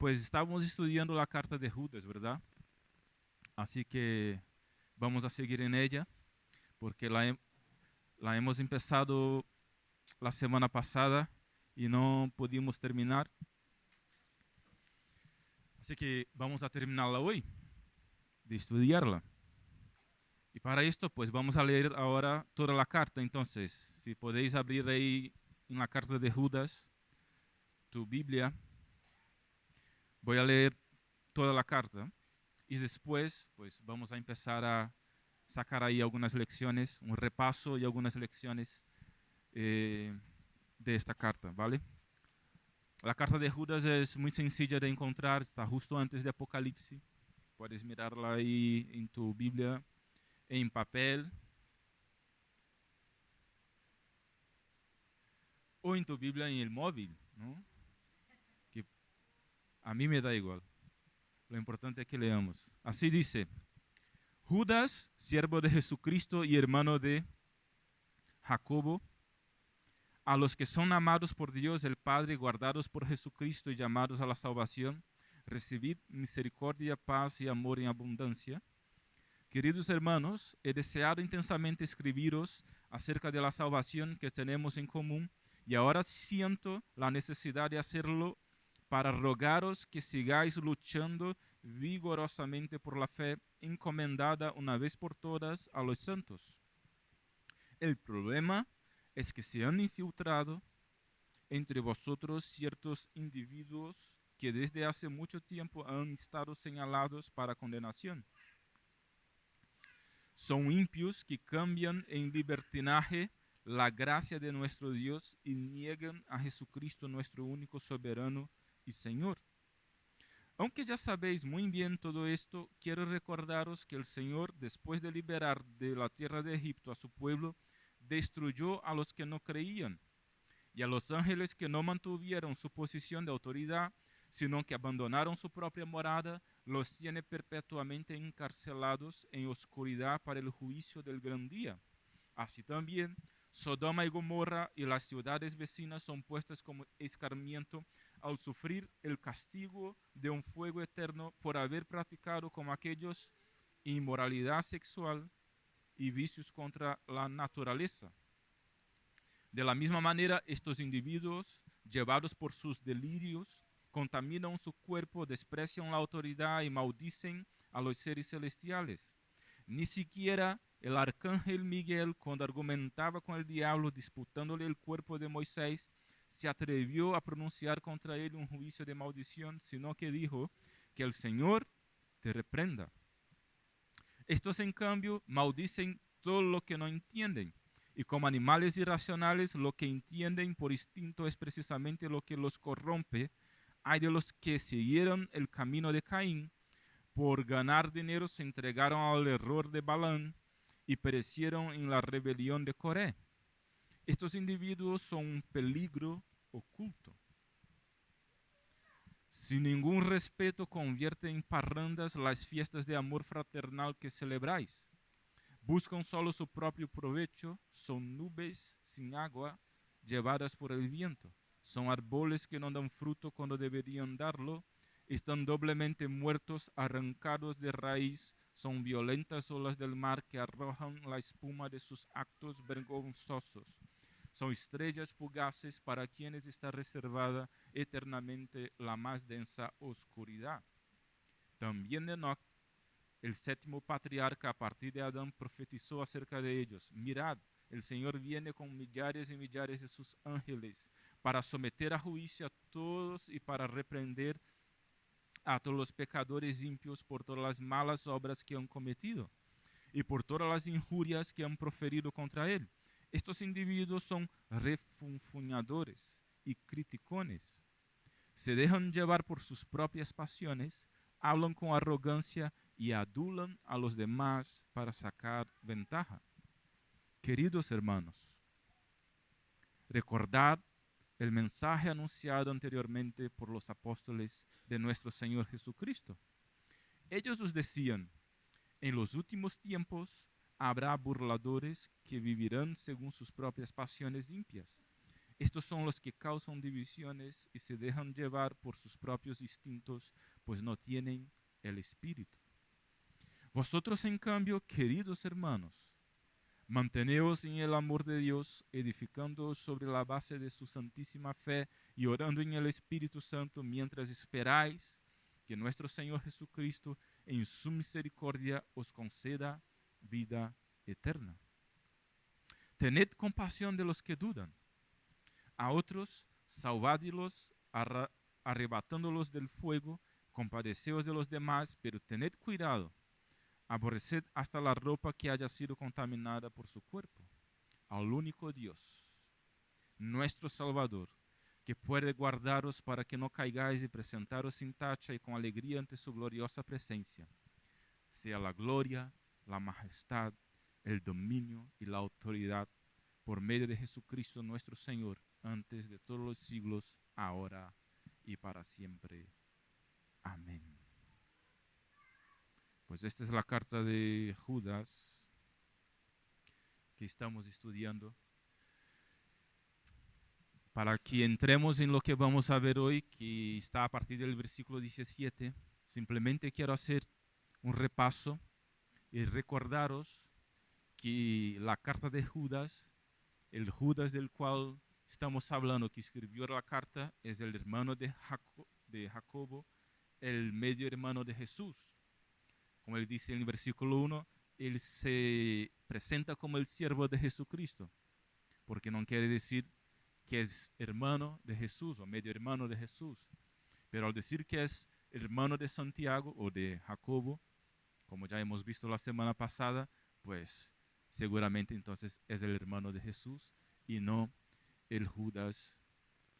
Pues estábamos estudiando la carta de Judas, ¿verdad? Así que vamos a seguir en ella, porque la hemos empezado la semana pasada y no pudimos terminar. Así que vamos a terminarla hoy, de estudiarla. Y para esto, pues vamos a leer ahora toda la carta. Entonces, si podéis abrir ahí en la carta de Judas tu Biblia, voy a leer toda la carta. Y después, pues vamos a empezar a sacar ahí algunas lecciones, un repaso y algunas lecciones de esta carta, ¿vale? La carta de Judas es muy sencilla de encontrar, está justo antes de Apocalipsis. Puedes mirarla ahí en tu Biblia, en papel, o en tu Biblia en el móvil, ¿no? Que a mí me da igual. Lo importante es que leamos. Así dice: Judas, siervo de Jesucristo y hermano de Jacobo, a los que son amados por Dios el Padre, guardados por Jesucristo y llamados a la salvación, recibid misericordia, paz y amor en abundancia. Queridos hermanos, he deseado intensamente escribiros acerca de la salvación que tenemos en común y ahora siento la necesidad de hacerlo para rogaros que sigáis luchando vigorosamente por la fe encomendada una vez por todas a los santos. El problema es que se han infiltrado entre vosotros ciertos individuos que desde hace mucho tiempo han estado señalados para condenación. Son impios que cambian en libertinaje la gracia de nuestro Dios y niegan a Jesucristo, nuestro único soberano y Señor. Aunque ya sabéis muy bien todo esto, quiero recordaros que el Señor, después de liberar de la tierra de Egipto a su pueblo, destruyó a los que no creían y a los ángeles que no mantuvieron su posición de autoridad, sino que abandonaron su propia morada, los tiene perpetuamente encarcelados en oscuridad para el juicio del gran día. Así también, Sodoma y Gomorra y las ciudades vecinas son puestas como escarmiento al sufrir el castigo de un fuego eterno por haber practicado como aquellos inmoralidad sexual y vicios contra la naturaleza. De la misma manera, estos individuos, llevados por sus delirios, contaminan su cuerpo, desprecian la autoridad y maldicen a los seres celestiales. Ni siquiera el arcángel Miguel, cuando argumentaba con el diablo disputándole el cuerpo de Moisés, se atrevió a pronunciar contra él un juicio de maldición, sino que dijo: que el Señor te reprenda. Estos, en cambio, maldicen todo lo que no entienden. Y como animales irracionales, lo que entienden por instinto es precisamente lo que los corrompe. Hay de los que siguieron el camino de Caín, por ganar dinero se entregaron al error de Balán y perecieron en la rebelión de Coré. Estos individuos son un peligro oculto. Sin ningún respeto convierten en parrandas las fiestas de amor fraternal que celebráis. Buscan solo su propio provecho, son nubes sin agua llevadas por el viento, son árboles que no dan fruto cuando deberían darlo, están doblemente muertos, arrancados de raíz, son violentas olas del mar que arrojan la espuma de sus actos vergonzosos. Son estrellas fugaces para quienes está reservada eternamente la más densa oscuridad. También Enoc, el séptimo patriarca a partir de Adán, profetizó acerca de ellos: mirad, el Señor viene con millares y millares de sus ángeles para someter a juicio a todos y para reprender a todos los pecadores impios por todas las malas obras que han cometido y por todas las injurias que han proferido contra él. Estos individuos son refunfuñadores y criticones. Se dejan llevar por sus propias pasiones, hablan con arrogancia y adulan a los demás para sacar ventaja. Queridos hermanos, recordad el mensaje anunciado anteriormente por los apóstoles de nuestro Señor Jesucristo. Ellos os decían: en los últimos tiempos habrá burladores que vivirán según sus propias pasiones impias. Estos son los que causan divisiones y se dejan llevar por sus propios instintos, pues no tienen el Espíritu. Vosotros, en cambio, queridos hermanos, manteneos en el amor de Dios, edificándoos sobre la base de su santísima fe y orando en el Espíritu Santo mientras esperáis que nuestro Señor Jesucristo en su misericordia os conceda vida eterna. Tened compasión de los que dudan. A otros, salvadlos, arrebatándolos del fuego, compadeceos de los demás, pero tened cuidado. Aborreced hasta la ropa que haya sido contaminada por su cuerpo. Al único Dios, nuestro Salvador, que puede guardaros para que no caigáis y presentaros sin tacha y con alegría ante su gloriosa presencia, sea la gloria, la majestad, el dominio y la autoridad por medio de Jesucristo nuestro Señor, antes de todos los siglos, ahora y para siempre. Amén. Pues esta es la carta de Judas que estamos estudiando. Para que entremos en lo que vamos a ver hoy, que está a partir del versículo 17, simplemente quiero hacer un repaso y recordaros que la carta de Judas, el Judas del cual estamos hablando, que escribió la carta, es el hermano de Jacobo, el medio hermano de Jesús. Como él dice en el versículo 1, él se presenta como el siervo de Jesucristo, porque no quiere decir que es hermano de Jesús o medio hermano de Jesús, pero al decir que es hermano de Santiago o de Jacobo, como ya hemos visto la semana pasada, pues seguramente entonces es el hermano de Jesús y no el Judas,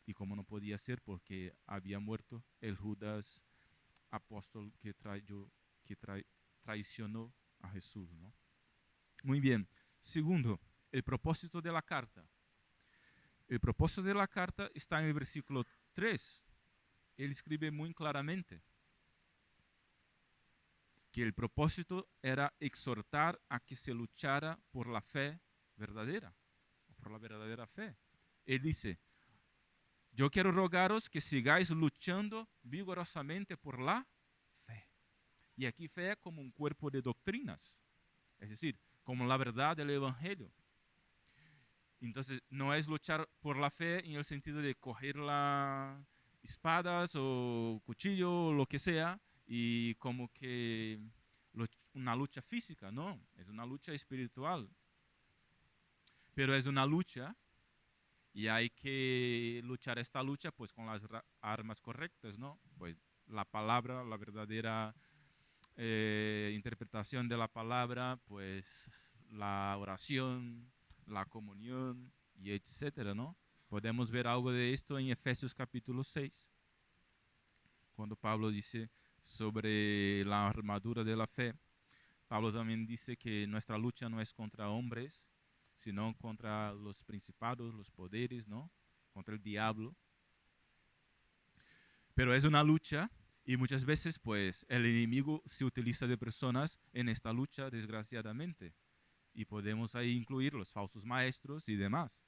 y como no podía ser porque había muerto el Judas apóstol que traicionó a Jesús, ¿no? Muy bien. Segundo, el propósito de la carta. El propósito de la carta está en el versículo 3. Él escribe muy claramente que el propósito era exhortar a que se luchara por la fe verdadera, por la verdadera fe. Él dice, yo quiero rogaros que sigáis luchando vigorosamente por la fe. Y aquí fe como un cuerpo de doctrinas, es decir, como la verdad del Evangelio. Entonces, no es luchar por la fe en el sentido de coger las espadas o cuchillo o lo que sea y como que una lucha física, no, es una lucha espiritual. Pero es una lucha y hay que luchar esta lucha pues con las armas correctas, ¿no? Pues la palabra, la verdadera interpretación de la palabra, pues la oración, la comunión y etcétera, ¿no? Podemos ver algo de esto en Efesios capítulo 6, cuando Pablo dice sobre la armadura de la fe. Pablo también dice que nuestra lucha no es contra hombres, sino contra los principados, los poderes, ¿no? Contra el diablo. Pero es una lucha y muchas veces pues el enemigo se utiliza de personas en esta lucha, desgraciadamente. Y podemos ahí incluir los falsos maestros y demás.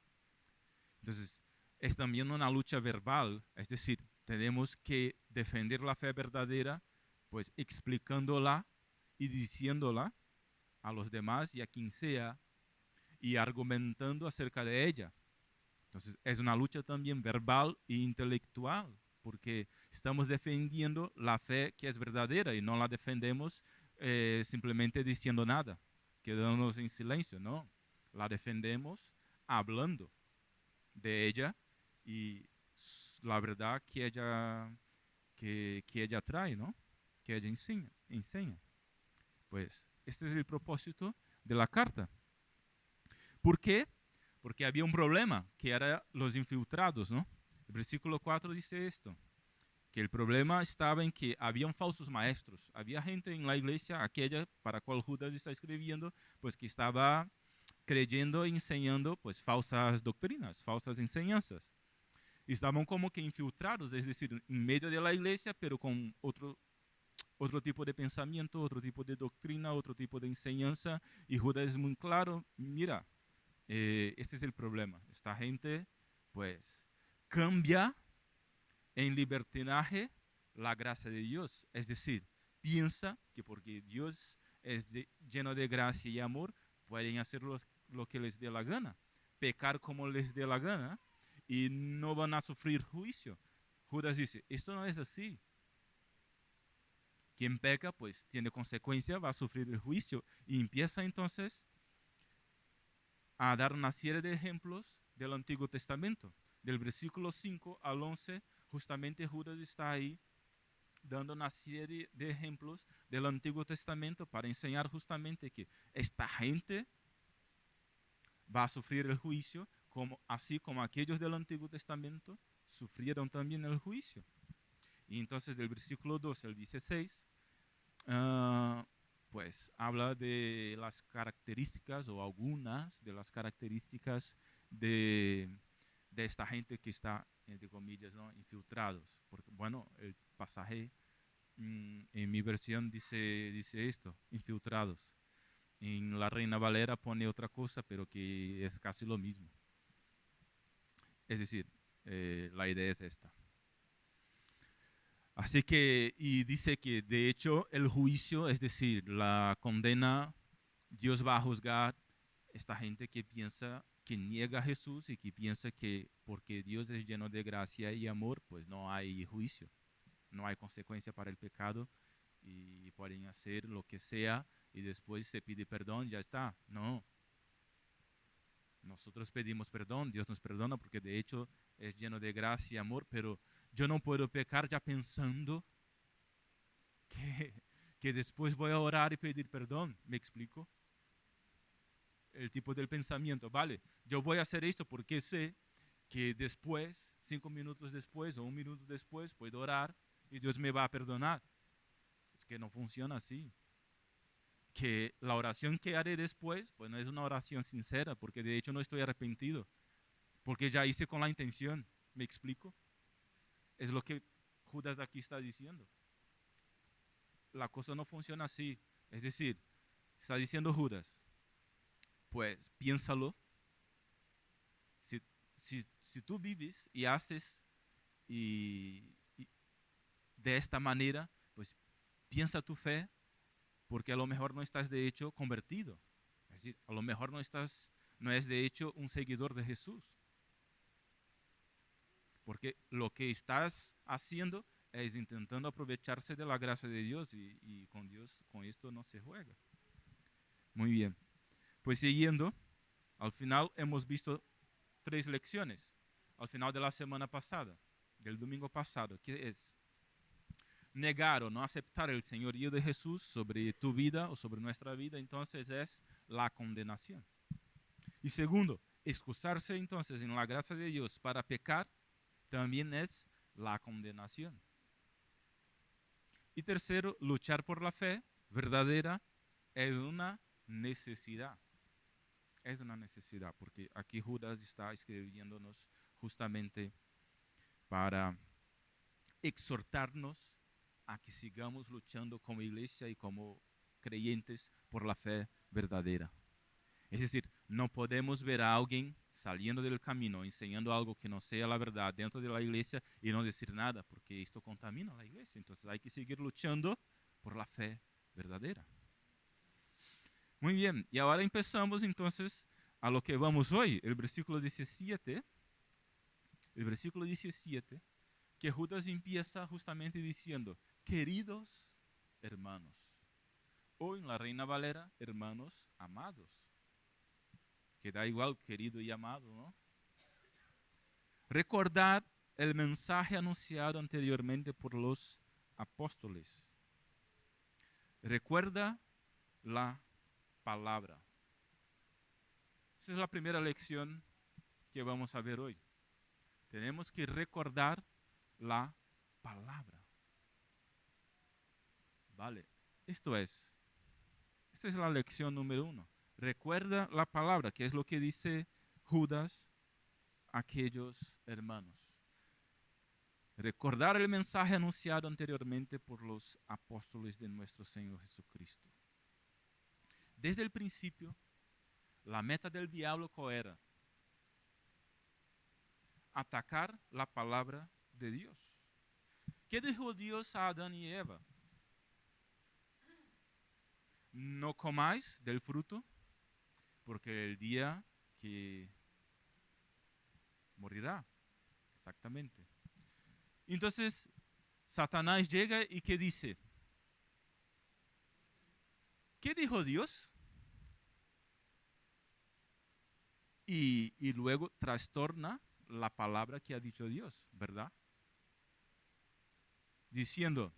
Entonces, es también una lucha verbal, es decir, tenemos que defender la fe verdadera, pues explicándola y diciéndola a los demás y a quien sea, y argumentando acerca de ella. Entonces, es una lucha también verbal e intelectual, porque estamos defendiendo la fe que es verdadera y no la defendemos simplemente diciendo nada, quedándonos en silencio, no. La defendemos hablando de ella y la verdad que ella trae, ¿no? Que ella enseña. Pues este es el propósito de la carta. ¿Por qué? Porque había un problema, que eran los infiltrados, ¿no? El versículo 4 dice esto, que el problema estaba en que habían falsos maestros, había gente en la iglesia, aquella para cual Judas está escribiendo, pues que estaba creyendo e enseñando pues falsas doctrinas, falsas enseñanzas. Estaban como que infiltrados, es decir, en medio de la iglesia, pero con otro tipo de pensamiento, otro tipo de doctrina, otro tipo de enseñanza, y Judas es muy claro, mira, este es el problema, esta gente pues cambia en libertinaje la gracia de Dios. Es decir, piensa que porque Dios es lleno de gracia y amor, pueden hacer lo que les dé la gana, pecar como les dé la gana y no van a sufrir juicio. Judas dice, esto no es así. Quien peca, pues tiene consecuencia, va a sufrir el juicio. Y empieza entonces a dar una serie de ejemplos del Antiguo Testamento. Del versículo 5 al 11, justamente Judas está ahí dando una serie de ejemplos del Antiguo Testamento para enseñar justamente que esta gente va a sufrir el juicio, así como aquellos del Antiguo Testamento sufrieron también el juicio. Y entonces del versículo 12 al 16, pues habla de las características o algunas de las características de esta gente que está, entre comillas, ¿no?, infiltrados. Porque, bueno, el pasaje en mi versión dice esto, infiltrados. En la Reina Valera pone otra cosa, pero que es casi lo mismo. Es decir, la idea es esta. Así que, y dice que de hecho el juicio, es decir, la condena, Dios va a juzgar esta gente que piensa, que niega a Jesús y que piensa que porque Dios es lleno de gracia y amor, pues no hay juicio, no hay consecuencia para el pecado y pueden hacer lo que sea y después se pide perdón, ya está. No. Nosotros pedimos perdón, Dios nos perdona porque de hecho es lleno de gracia y amor, pero yo no puedo pecar ya pensando que después voy a orar y pedir perdón. ¿Me explico? El tipo del pensamiento, vale, yo voy a hacer esto porque sé que después, 5 minutos después o 1 minuto después, puedo orar y Dios me va a perdonar. Es que no funciona así. Que la oración que haré después, pues no es una oración sincera, porque de hecho no estoy arrepentido, porque ya hice con la intención. ¿Me explico? Es lo que Judas aquí está diciendo. La cosa no funciona así. Es decir, está diciendo Judas, pues piénsalo. Si tú vives y haces y de esta manera, pues piensa tu fe, porque a lo mejor no estás de hecho convertido. Es decir, a lo mejor no es de hecho un seguidor de Jesús. Porque lo que estás haciendo es intentando aprovecharse de la gracia de Dios y con Dios, con esto no se juega. Muy bien. Pues siguiendo, al final hemos visto 3 lecciones. Al final de la semana pasada, del domingo pasado, que es negar o no aceptar el señorío de Jesús sobre tu vida o sobre nuestra vida, entonces es la condenación. Y segundo, excusarse entonces en la gracia de Dios para pecar también es la condenación. Y tercero, luchar por la fe verdadera es una necesidad. Es una necesidad, porque aquí Judas está escribiéndonos justamente para exhortarnos a que sigamos luchando como iglesia y como creyentes por la fe verdadera. Es decir, no podemos ver a alguien saliendo del camino, enseñando algo que no sea la verdad dentro de la iglesia y no decir nada, porque esto contamina a la iglesia. Entonces hay que seguir luchando por la fe verdadera. Muy bien, y ahora empezamos entonces a lo que vamos hoy, el versículo 17. El versículo 17, que Judas empieza justamente diciendo, queridos hermanos, o en la Reina Valera, hermanos amados, que da igual querido y amado, ¿no? Recordad el mensaje anunciado anteriormente por los apóstoles. Recuerda la palabra. Esa es la primera lección que vamos a ver hoy. Tenemos que recordar la palabra. Vale, esta es la lección número 1. Recuerda la palabra, que es lo que dice Judas a aquellos hermanos. Recordar el mensaje anunciado anteriormente por los apóstoles de nuestro Señor Jesucristo. Desde el principio, la meta del diablo, ¿cuál era? atacar la palabra de Dios. ¿Qué dijo Dios a Adán y Eva? No comáis del fruto, porque el día que morirá, exactamente. Entonces, Satanás llega y ¿qué dice? ¿Qué dijo Dios? Y luego trastorna la palabra que ha dicho Dios, ¿verdad? Diciendo,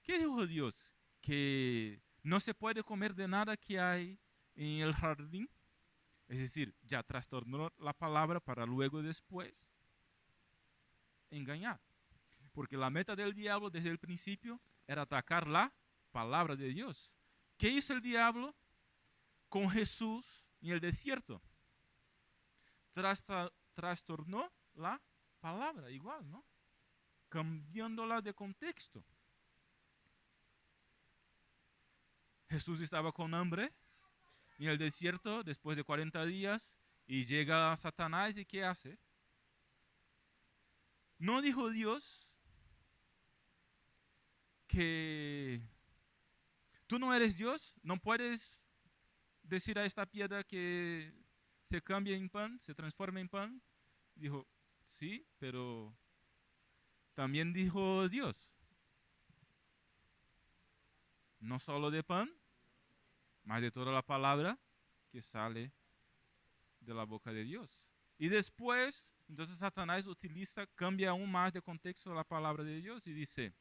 ¿qué dijo Dios? Que no se puede comer de nada que hay en el jardín. Es decir, ya trastornó la palabra para luego después engañar. Porque la meta del diablo desde el principio era atacar la palabra de Dios. ¿Qué hizo el diablo con Jesús en el desierto? Trastornó la palabra igual, ¿no? Cambiándola de contexto. Jesús estaba con hambre en el desierto después de 40 días y llega Satanás y ¿qué hace? ¿No dijo Dios que tú no eres Dios? ¿No puedes decir a esta piedra que se cambie en pan, se transforme en pan? Dijo, sí, pero también dijo Dios, no solo de pan, más de toda la palabra que sale de la boca de Dios. Y después, entonces Satanás cambia aún más de contexto la palabra de Dios y dice,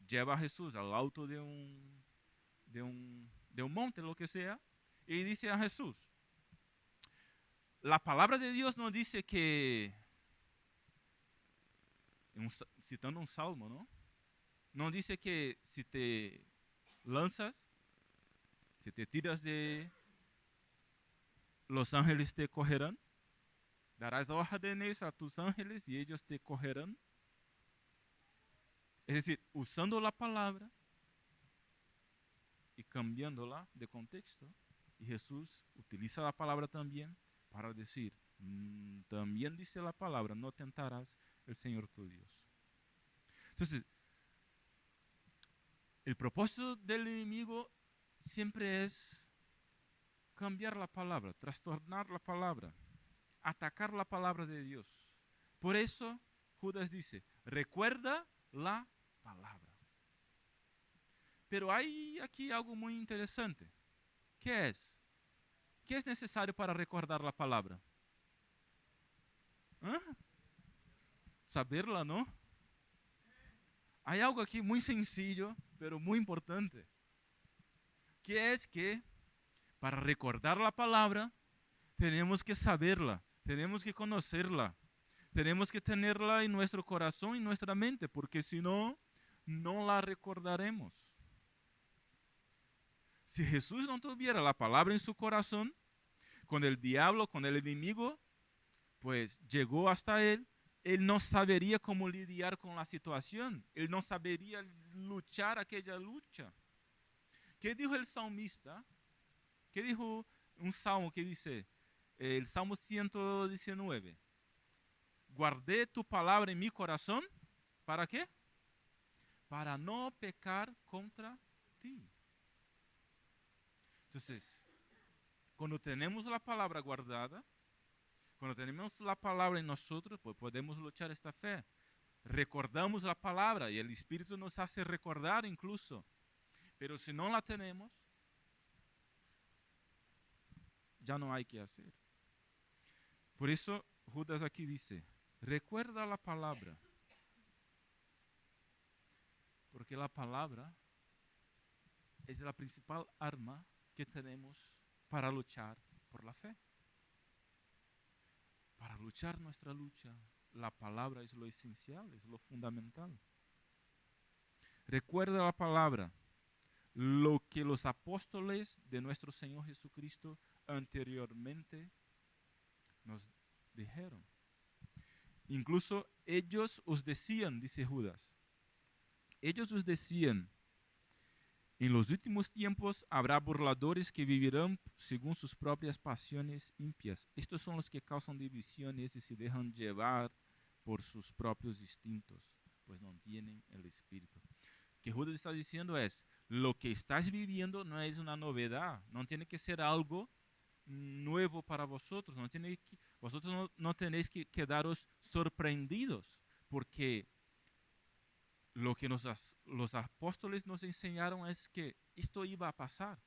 lleva a Jesús al alto de un monte, lo que sea, y dice a Jesús, la palabra de Dios nos dice que, citando un salmo, ¿no? Nos dice que si te lanzas, si te tiras de los ángeles te cogerán, darás órdenes a tus ángeles y ellos te cogerán. Es decir, usando la palabra y cambiándola de contexto. Y Jesús utiliza la palabra también para decir, también dice la palabra, no tentarás el Señor tu Dios. Entonces, el propósito del enemigo siempre es cambiar la palabra, trastornar la palabra, atacar la palabra de Dios. Por eso Judas dice, recuerda la palabra. Pero hay aquí algo muy interesante. ¿Qué es? ¿Qué es necesario para recordar la palabra? ¿Ah? Saberla, ¿no? Hay algo aquí muy sencillo, pero muy importante. Que es que para recordar la palabra tenemos que saberla, tenemos que conocerla, tenemos que tenerla en nuestro corazón y nuestra mente, porque si no, no la recordaremos. Si Jesús no tuviera la palabra en su corazón, con el diablo, con el enemigo, pues llegó hasta él, él no sabería cómo lidiar con la situación, él no sabería luchar aquella lucha. ¿Qué dijo el salmista? ¿Qué dijo un salmo que dice, el Salmo 119? Guardé tu palabra en mi corazón, ¿para qué? Para no pecar contra ti. Entonces, cuando tenemos la palabra guardada, cuando tenemos la palabra en nosotros, pues podemos luchar esta fe. Recordamos la palabra y el Espíritu nos hace recordar incluso. Pero si no la tenemos, ya no hay que hacer. Por eso Judas aquí dice, recuerda la palabra. Porque la palabra es la principal arma que tenemos para luchar por la fe. Para luchar nuestra lucha, la palabra es lo esencial, es lo fundamental. Recuerda la palabra, lo que los apóstoles de nuestro Señor Jesucristo anteriormente nos dijeron. Incluso ellos os decían, dice Judas, ellos os decían En los últimos tiempos habrá burladores que vivirán según sus propias pasiones impias. Estos son los que causan divisiones y se dejan llevar por sus propios instintos, pues no tienen el Espíritu. Que Judas está diciendo es, lo que estás viviendo no es una novedad, no tiene que ser algo nuevo para vosotros, vosotros no tenéis que quedaros sorprendidos, porque lo que los apóstoles nos enseñaron es que esto iba a pasar.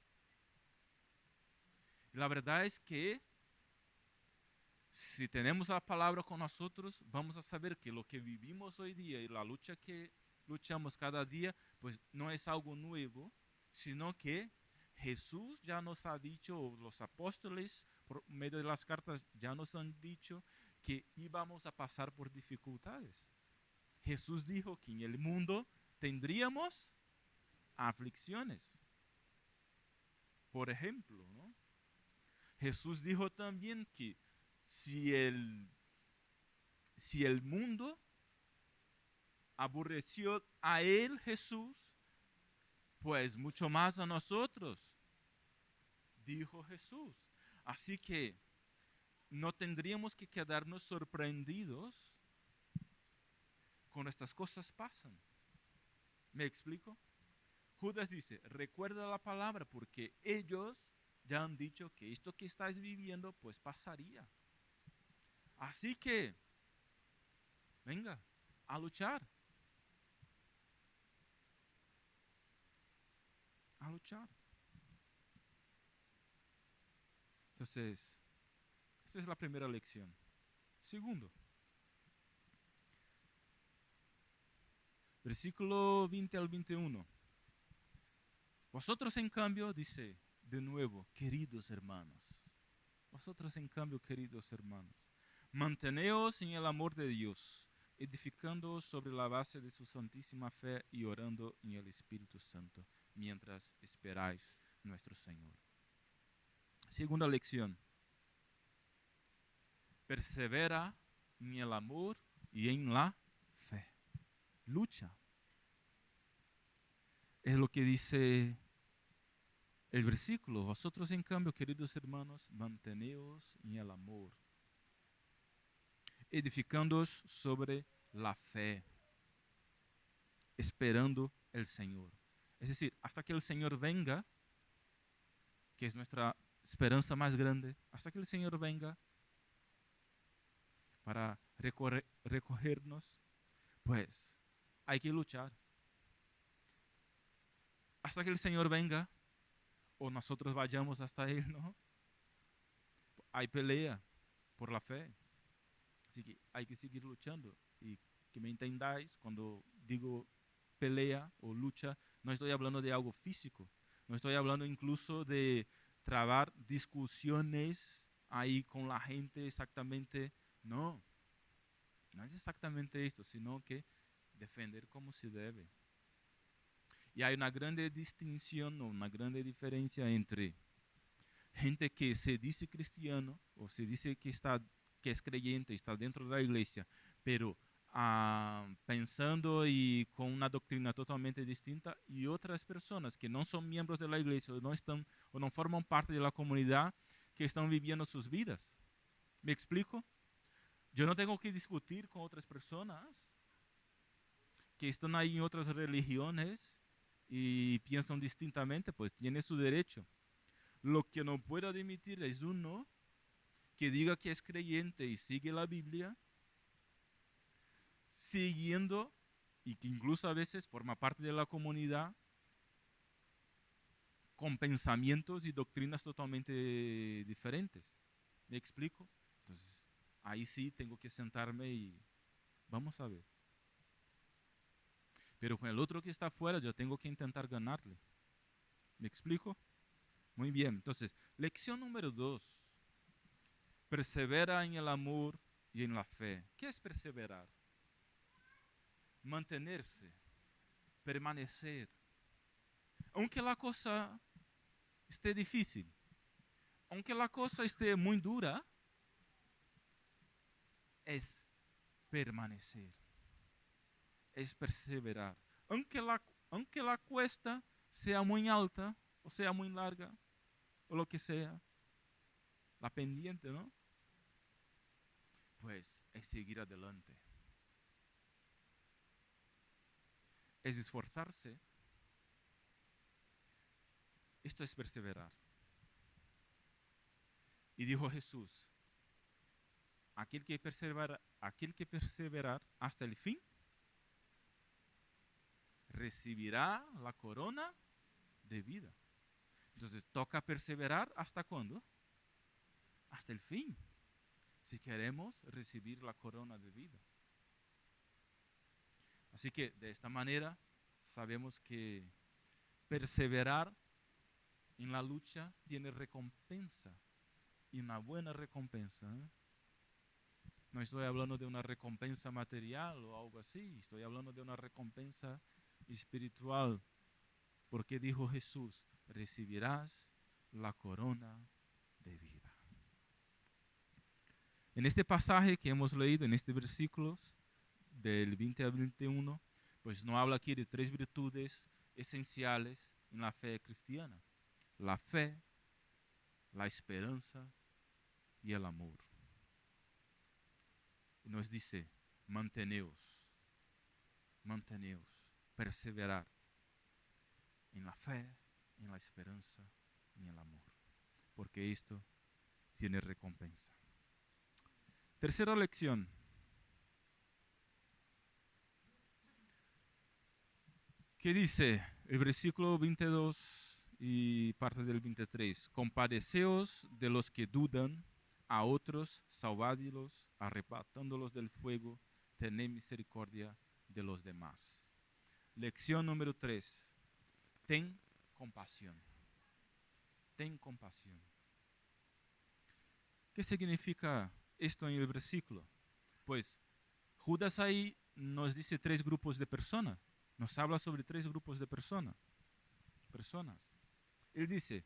La verdad es que si tenemos la palabra con nosotros, vamos a saber que lo que vivimos hoy día y la lucha que luchamos cada día, pues no es algo nuevo, sino que Jesús ya nos ha dicho, los apóstoles por medio de las cartas ya nos han dicho que íbamos a pasar por dificultades. Jesús dijo que en el mundo tendríamos aflicciones. Por ejemplo, ¿no? Jesús dijo también que si el mundo aborreció a él, Jesús, pues mucho más a nosotros, dijo Jesús. Así que no tendríamos que quedarnos sorprendidos cuando estas cosas pasan. ¿Me explico? Judas dice, recuerda la palabra porque ellos ya han dicho que esto que estáis viviendo pues pasaría. Así que, venga, a luchar. A luchar. Entonces, esta es la primera lección. Segundo, versículo 20 al 21. Vosotros en cambio, dice de nuevo, queridos hermanos. Vosotros en cambio, queridos hermanos, manteneos en el amor de Dios, edificándoos sobre la base de su santísima fe y orando en el Espíritu Santo, mientras esperáis nuestro Señor. Segunda lección. Persevera en el amor y en la fe. Lucha. Es lo que dice el versículo. Vosotros en cambio, queridos hermanos, manteneos en el amor, edificándoos sobre la fe, esperando el Señor. Es decir, hasta que el Señor venga, que es nuestra esperanza más grande, hasta que el Señor venga para recogernos, pues hay que luchar. Hasta que el Señor venga, o nosotros vayamos hasta Él, ¿no? Hay pelea por la fe. Así que hay que seguir luchando. Y que me entendáis, cuando digo pelea o lucha, no estoy hablando de algo físico. No estoy hablando incluso de trabar discusiones ahí con la gente exactamente. No, no es exactamente esto, sino que defender como se debe. Y hay una grande distinción, una grande diferencia entre gente que se dice cristiano o se dice que es creyente, está dentro de la iglesia, pero pensando y con una doctrina totalmente distinta, y otras personas que no son miembros de la iglesia o no forman parte de la comunidad, que están viviendo sus vidas. ¿Me explico? Yo no tengo que discutir con otras personas que están ahí en otras religiones y piensan distintamente, pues tiene su derecho. Lo que no puedo admitir es uno que diga que es creyente y sigue la Biblia, siguiendo, y que incluso a veces forma parte de la comunidad, con pensamientos y doctrinas totalmente diferentes. ¿Me explico? Entonces, ahí sí tengo que sentarme y vamos a ver. Pero con el otro que está afuera, yo tengo que intentar ganarle. ¿Me explico? Muy bien. Entonces, lección número 2. Persevera en el amor y en la fe. ¿Qué es perseverar? Mantenerse, permanecer. Aunque la cosa esté difícil, aunque la cosa esté muy dura, es permanecer, es perseverar. Aunque la cuesta sea muy alta o sea muy larga, o lo que sea, la pendiente, ¿no? Pues es seguir adelante, es esforzarse. Esto es perseverar. Y dijo Jesús, aquel que perseverar hasta el fin, recibirá la corona de vida. Entonces, toca perseverar hasta cuándo? Hasta el fin, si queremos recibir la corona de vida. Así que de esta manera sabemos que perseverar en la lucha tiene recompensa, y una buena recompensa, ¿eh? No estoy hablando de una recompensa material o algo así, estoy hablando de una recompensa espiritual, porque dijo Jesús, recibirás la corona de vida. En este pasaje que hemos leído, en este versículo, del 20 al 21, pues no habla aquí de 3 virtudes esenciales en la fe cristiana: la fe, la esperanza y el amor. Y nos dice, manteneos, perseverar en la fe, en la esperanza y en el amor, porque esto tiene recompensa. Tercera lección. ¿Qué dice el versículo 22 y parte del 23? Compadeceos de los que dudan, a otros salvadlos, arrebatándolos del fuego, tened misericordia de los demás. Lección número 3. Ten compasión. Ten compasión. ¿Qué significa esto en el versículo? Pues Judas ahí nos dice 3 grupos de personas. Nos habla sobre 3 grupos de personas. Él dice,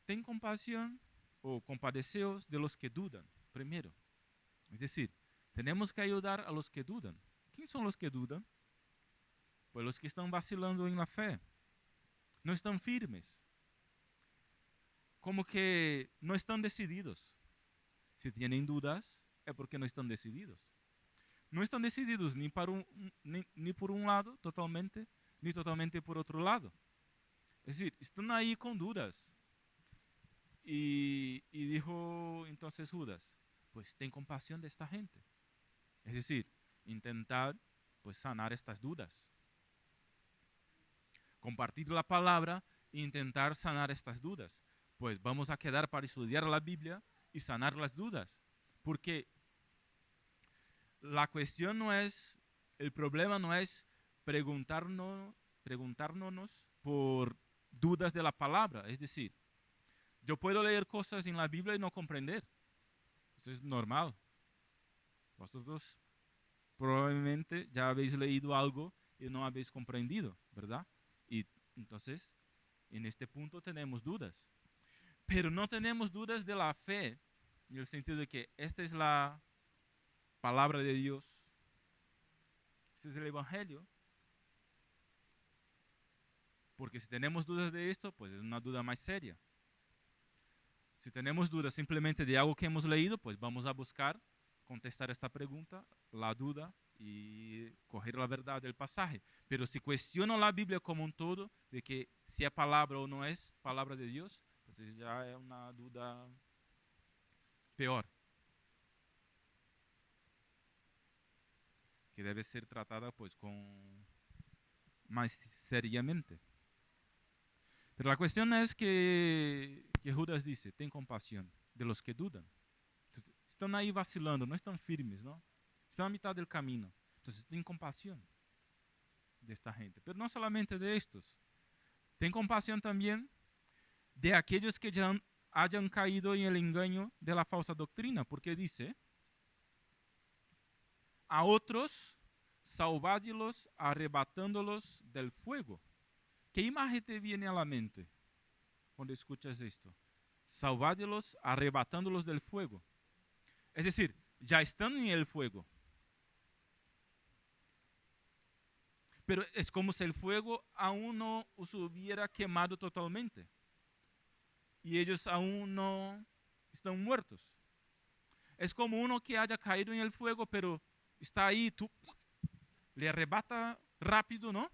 ten compasión o compadeceos de los que dudan, primero. Es decir, tenemos que ayudar a los que dudan. ¿Quiénes son los que dudan? Pues los que están vacilando en la fe. No están firmes. Como que no están decididos. Si tienen dudas, es porque no están decididos. No están decididos ni por un lado totalmente, ni totalmente por otro lado. Es decir, están ahí con dudas. Y dijo entonces Judas, pues ten compasión de esta gente. Es decir, intentar pues sanar estas dudas. Compartir la palabra e intentar sanar estas dudas. Pues vamos a quedar para estudiar la Biblia y sanar las dudas. Porque la cuestión no es, el problema no es preguntarnos por dudas de la palabra. Es decir, yo puedo leer cosas en la Biblia y no comprender. Eso es normal. Vosotros probablemente ya habéis leído algo y no habéis comprendido, ¿verdad? Y entonces, en este punto tenemos dudas. Pero no tenemos dudas de la fe, en el sentido de que esta es la palabra de Dios, este es el Evangelio. Porque si tenemos dudas de esto, pues es una duda más seria. Si tenemos dudas simplemente de algo que hemos leído, pues vamos a buscar contestar esta pregunta, la duda, y coger la verdad del pasaje. Pero si cuestiono la Biblia como un todo, de que si es palabra o no es palabra de Dios, pues ya es una duda peor, que debe ser tratada pues con más seriamente. Pero la cuestión es que Judas dice, ten compasión de los que dudan. Entonces, están ahí vacilando, no están firmes, ¿no? Están a mitad del camino. Entonces, ten compasión de esta gente. Pero no solamente de estos. Ten compasión también de aquellos que ya hayan caído en el engaño de la falsa doctrina. Porque dice, a otros salvadlos arrebatándolos del fuego. ¿Qué imagen te viene a la mente cuando escuchas esto? Salvadlos arrebatándolos del fuego. Es decir, ya están en el fuego. Pero es como si el fuego aún no se hubiera quemado totalmente. Y ellos aún no están muertos. Es como uno que haya caído en el fuego, pero está ahí, tú le arrebata rápido, ¿no?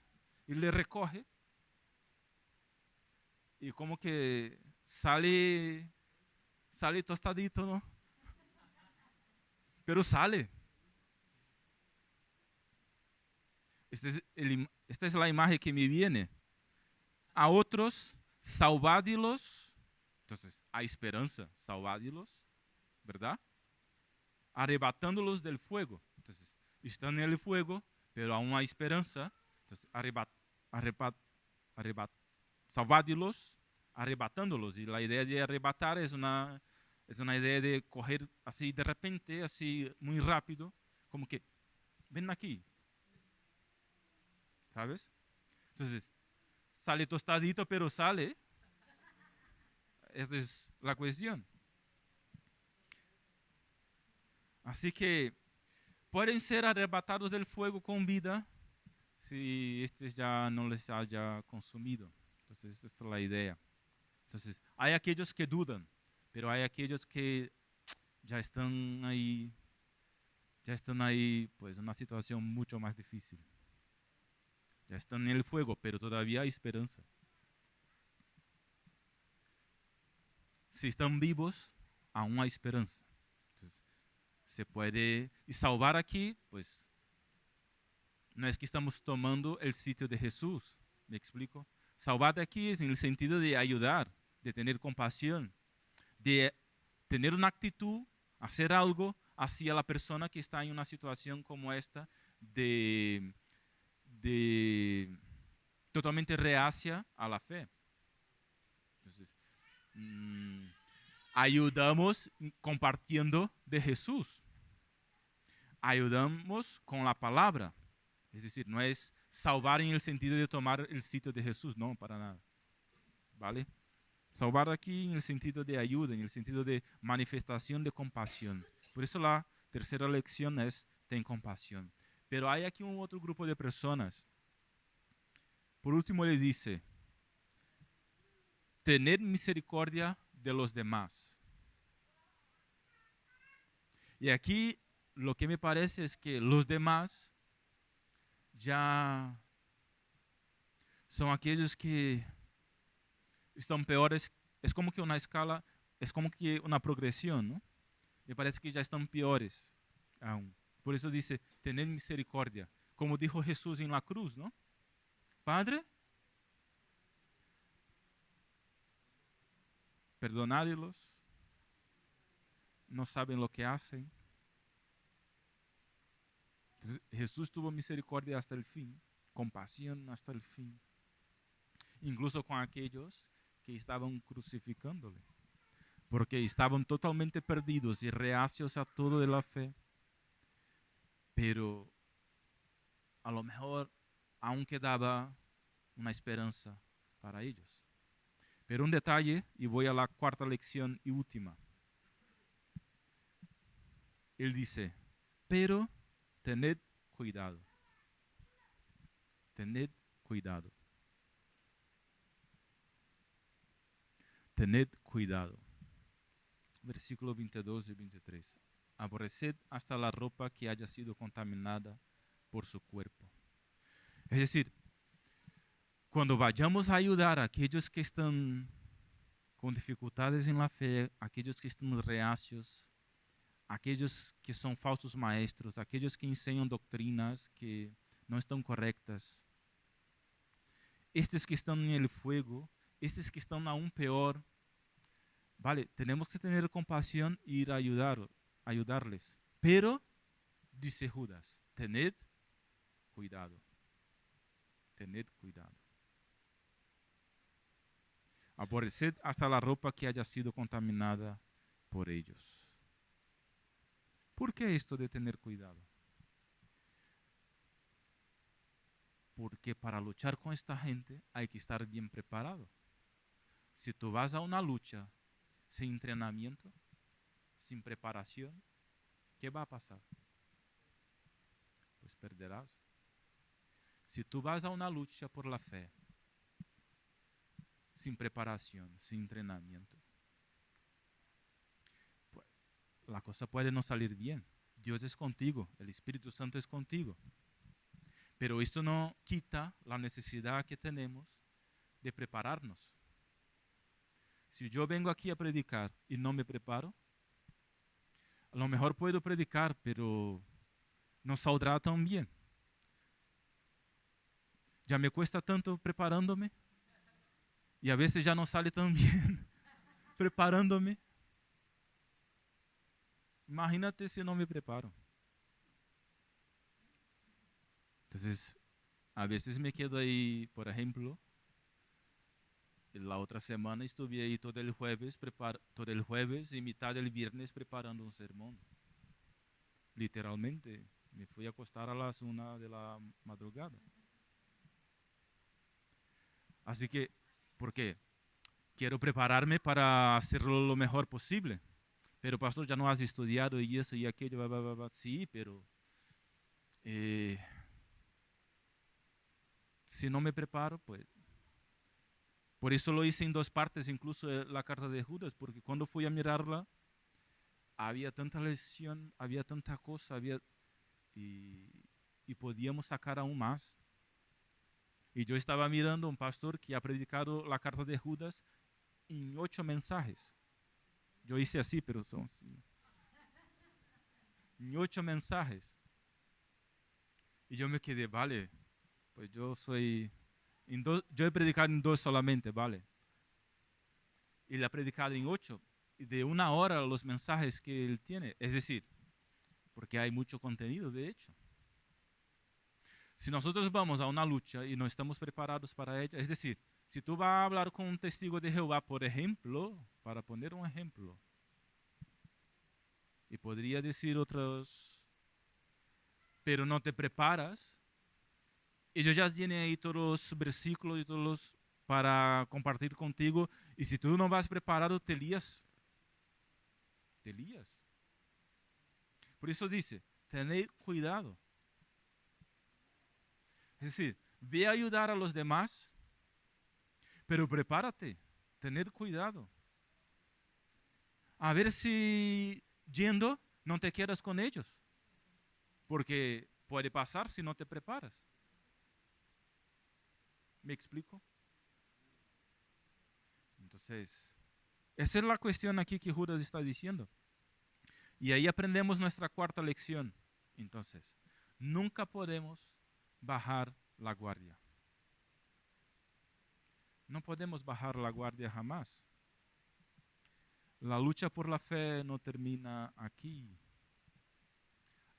Y le recoge. Y como que sale tostadito, ¿no? Pero sale. Esta es la imagen que me viene. A otros, salvadlos. Entonces, hay esperanza, salvadlos, ¿verdad? Arrebatándolos del fuego. Entonces, están en el fuego, pero aún hay esperanza. Entonces, salvadlos, arrebatándolos. Y la idea de arrebatar es una idea de coger así de repente, así muy rápido, como que, ven aquí, ¿sabes? Entonces, sale tostadito, pero sale. Esa es la cuestión. Así que pueden ser arrebatados del fuego con vida si este ya no les haya consumido. Entonces, esta es la idea. Entonces, hay aquellos que dudan, pero hay aquellos que ya están ahí, pues, en una situación mucho más difícil. Ya están en el fuego, pero todavía hay esperanza. Si están vivos, aún hay esperanza. Entonces, se puede, y salvar aquí, pues, no es que estamos tomando el sitio de Jesús, ¿me explico? Salvar aquí es en el sentido de ayudar, de tener compasión, de tener una actitud, hacer algo hacia la persona que está en una situación como esta, de totalmente reacia a la fe. Entonces, ayudamos compartiendo de Jesús, ayudamos con la palabra. Es decir, no es salvar en el sentido de tomar el sitio de Jesús, no, para nada. ¿Vale? Salvar aquí en el sentido de ayuda, en el sentido de manifestación de compasión. Por eso la tercera lección es ten compasión. Pero hay aquí un otro grupo de personas. Por último les dice, tener misericordia de los demás. Y aquí lo que me parece es que los demás ya son aquellos que están peores. Es como que una escala, es como que una progresión, ¿no? Me parece que ya están peores aún. Por eso dice, tener misericordia. Como dijo Jesús en la cruz, ¿no? Padre, perdonadlos, no saben lo que hacen. Entonces, Jesús tuvo misericordia hasta el fin, compasión hasta el fin, incluso con aquellos que estaban crucificándole, porque estaban totalmente perdidos y reacios a todo de la fe, pero a lo mejor aún quedaba una esperanza para ellos. Pero un detalle, y voy a la cuarta lección y última. Él dice, pero tened cuidado. Tened cuidado. Tened cuidado. Versículo 22 y 23. Aborreced hasta la ropa que haya sido contaminada por su cuerpo. Es decir, cuando vayamos a ayudar a aquellos que están con dificultades en la fe, aquellos que están reacios, aquellos que son falsos maestros, aquellos que enseñan doctrinas que no están correctas, estos que están en el fuego, estos que están aún peor, vale, tenemos que tener compasión e ir a ayudarles. Pero, dice Judas, tened cuidado, tened cuidado. Aborreced hasta la ropa que haya sido contaminada por ellos. ¿Por qué esto de tener cuidado? Porque para luchar con esta gente hay que estar bien preparado. Si tú vas a una lucha sin entrenamiento, sin preparación, ¿qué va a pasar? Pues perderás. Si tú vas a una lucha por la fe, sin preparación, sin entrenamiento, pues, la cosa puede no salir bien. Dios es contigo, el Espíritu Santo es contigo. Pero esto no quita la necesidad que tenemos de prepararnos. Si yo vengo aquí a predicar y no me preparo, a lo mejor puedo predicar, pero no saldrá tan bien. Ya me cuesta tanto preparándome y a veces ya no sale tan bien preparándome. Imagínate si no me preparo. Entonces, a veces me quedo ahí, por ejemplo, la otra semana estuve ahí todo el jueves y mitad del viernes preparando un sermón. Literalmente, me fui a acostar a las 1 de la madrugada. Así que, ¿por qué? Quiero prepararme para hacerlo lo mejor posible. Pero, pastor, ya no has estudiado y eso y aquello. Sí, pero si no me preparo, pues... Por eso lo hice en 2 partes, incluso la carta de Judas, porque cuando fui a mirarla, había tanta lección, había tanta cosa, y podíamos sacar aún más. Y yo estaba mirando a un pastor que ha predicado la carta de Judas en 8 mensajes. Yo hice así, pero son así. En 8 mensajes. Y yo me quedé, vale, pues yo he predicado en 2 solamente, vale. Y él ha predicado en 8. Y de 1 hora los mensajes que él tiene. Es decir, porque hay mucho contenido, de hecho. Si nosotros vamos a una lucha y no estamos preparados para ella, es decir, si tú vas a hablar con un testigo de Jehová, por ejemplo, para poner un ejemplo, y podría decir otros, pero no te preparas, ellos ya tienen ahí todos los versículos y todos para compartir contigo, y si tú no vas preparado, te lías. Te lías. Por eso dice, tened cuidado. Es decir, ve a ayudar a los demás, pero prepárate, tener cuidado. A ver si yendo no te quedas con ellos, porque puede pasar si no te preparas. ¿Me explico? Entonces, esa es la cuestión aquí que Judas está diciendo. Y ahí aprendemos nuestra 4ª lección. Entonces, nunca podemos bajar la guardia. No podemos bajar la guardia jamás. La lucha por la fe no termina aquí.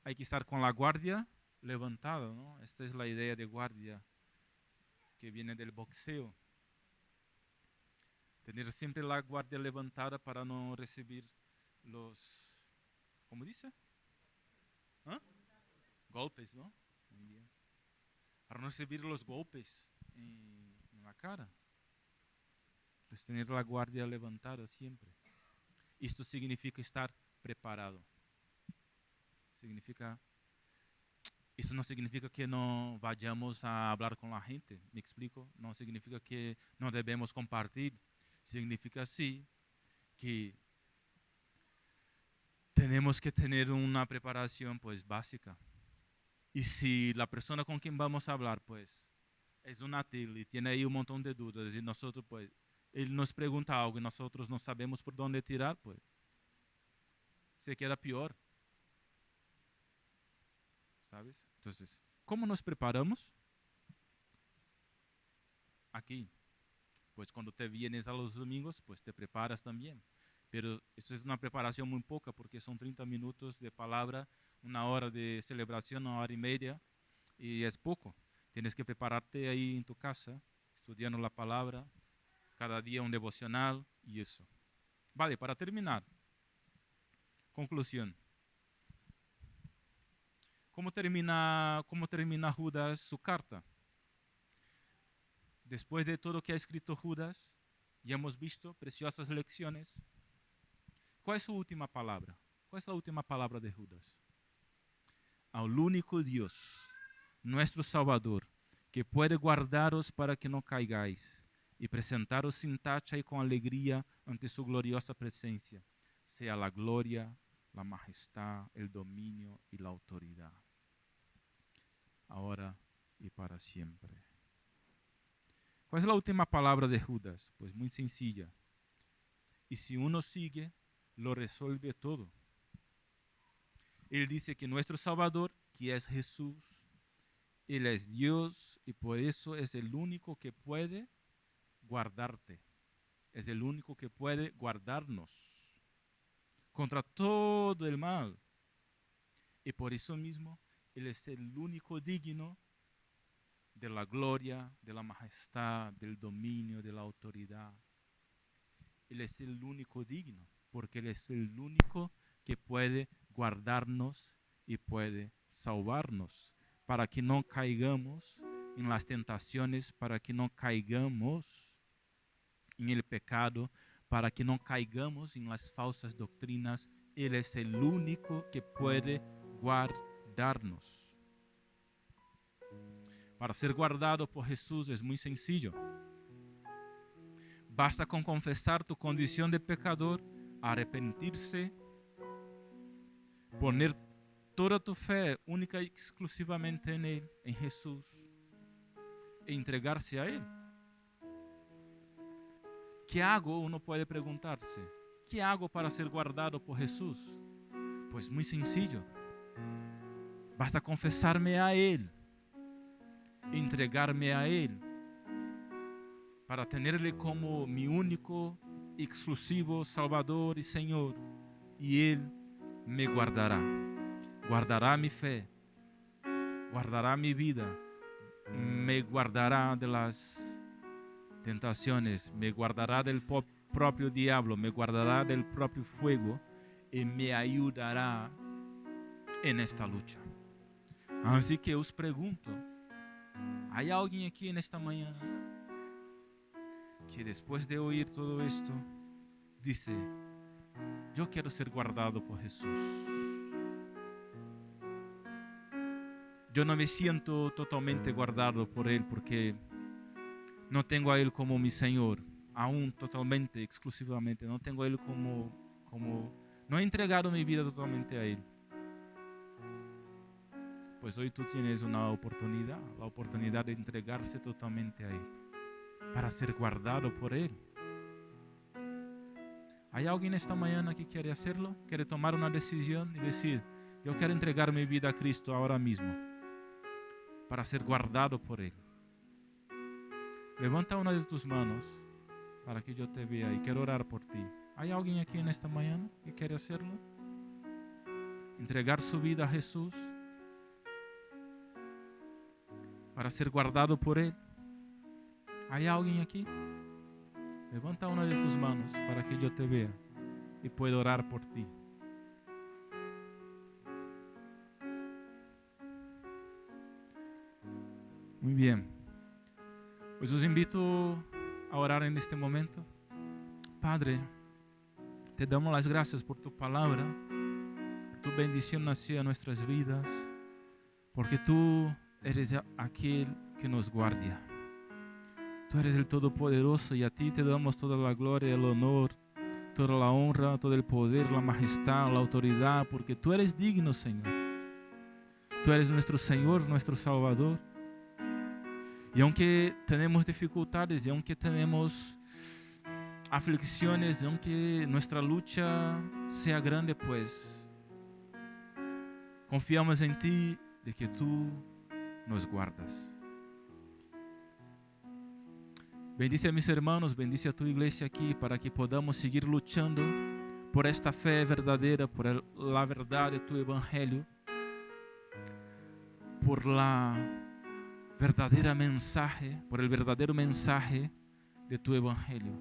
Hay que estar con la guardia levantada, ¿no? Esta es la idea de guardia que viene del boxeo. Tener siempre la guardia levantada para no recibir los, ¿cómo dice? ¿Ah? Golpes, ¿no? Muy bien. Para no recibir los golpes en la cara. Entonces, tener la guardia levantada siempre. Esto significa estar preparado. Eso no significa que no vayamos a hablar con la gente, ¿me explico? No significa que no debemos compartir. Significa sí que tenemos que tener una preparación pues básica. Y si la persona con quien vamos a hablar pues es un ateo y tiene ahí un montón de dudas y nosotros pues, él nos pregunta algo y nosotros no sabemos por dónde tirar, pues se queda peor. ¿Sabes? Entonces, ¿cómo nos preparamos? Aquí. Pues cuando te vienes a los domingos, pues te preparas también. Pero eso es una preparación muy poca porque son 30 minutos de palabra, 1 hora de celebración, 1 hora y media, y es poco. Tienes que prepararte ahí en tu casa, estudiando la palabra, cada día un devocional y eso. Vale, para terminar, conclusión. ¿Cómo termina Judas su carta? Después de todo que ha escrito Judas, ya hemos visto preciosas lecciones. ¿Cuál es su última palabra? ¿Cuál es la última palabra de Judas? Al único Dios, nuestro Salvador, que puede guardaros para que no caigáis y presentaros sin tacha y con alegría ante su gloriosa presencia, sea la gloria, la majestad, el dominio y la autoridad, ahora y para siempre. ¿Cuál es la última palabra de Judas? Pues muy sencilla. Y si uno sigue, lo resuelve todo. Él dice que nuestro Salvador, que es Jesús, Él es Dios y por eso es el único que puede guardarte. Es el único que puede guardarnos contra todo el mal. Y por eso mismo, Él es el único digno de la gloria, de la majestad, del dominio, de la autoridad. Él es el único digno, porque Él es el único que puede guardarnos y puede salvarnos, para que no caigamos en las tentaciones, para que no caigamos en el pecado, para que no caigamos en las falsas doctrinas. Él es el único que puede guardarnos. Para ser guardado por Jesús es muy sencillo. Basta con confesar tu condición de pecador, arrepentirse, poner toda tu fe única y exclusivamente en Él, en Jesús, e entregarse a Él. ¿Qué hago? Uno puede preguntarse. ¿Qué hago para ser guardado por Jesús? Pues muy sencillo. Basta confesarme a Él, entregarme a Él, para tenerle como mi único, exclusivo Salvador y Señor. Y Él me guardará. Guardará mi fe, guardará mi vida, me guardará de las tentaciones, me guardará del propio diablo, me guardará del propio fuego y me ayudará en esta lucha. Así que os pregunto, ¿hay alguien aquí en esta mañana que después de oír todo esto dice, yo quiero ser guardado por Jesús? Yo no me siento totalmente guardado por Él porque no tengo a Él como mi Señor, aún totalmente, exclusivamente. No tengo a Él no he entregado mi vida totalmente a Él. Pues hoy tú tienes una oportunidad, la oportunidad de entregarse totalmente a Él, para ser guardado por Él. ¿Hay alguien esta mañana que quiere hacerlo? ¿Quiere tomar una decisión y decir, yo quiero entregar mi vida a Cristo ahora mismo, para ser guardado por Él? Levanta una de tus manos para que yo te vea y quiero orar por ti. ¿Hay alguien aquí en esta mañana que quiere hacerlo? Entregar su vida a Jesús para ser guardado por Él. ¿Hay alguien aquí? Levanta una de tus manos para que yo te vea y pueda orar por ti. Muy bien. Pues os invito a orar en este momento. Padre, te damos las gracias por tu palabra, por tu bendición hacia nuestras vidas, porque tú eres aquel que nos guarda. Tú eres el Todopoderoso y a ti te damos toda la gloria, el honor, toda la honra, todo el poder, la majestad, la autoridad, porque tú eres digno, Señor. Tú eres nuestro Señor, nuestro Salvador. Y aunque tenemos dificultades, y aunque tenemos aflicciones, y aunque nuestra lucha sea grande, pues confiamos en ti de que tú nos guardas. Bendice a mis hermanos, bendice a tu iglesia aquí para que podamos seguir luchando por esta fe verdadera, por la verdad de tu evangelio, por la verdadera mensaje, por el verdadero mensaje de tu evangelio.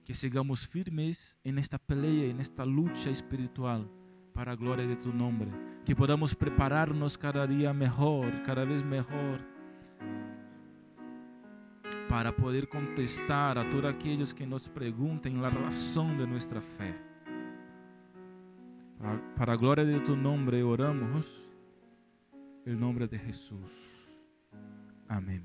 Que sigamos firmes en esta pelea, en esta lucha espiritual para la gloria de tu nombre. Que podamos prepararnos cada día mejor, cada vez mejor, para poder contestar a todos aquellos que nos pregunten la razón de nuestra fe. Para la gloria de tu nombre oramos, en el nombre de Jesús. Amén.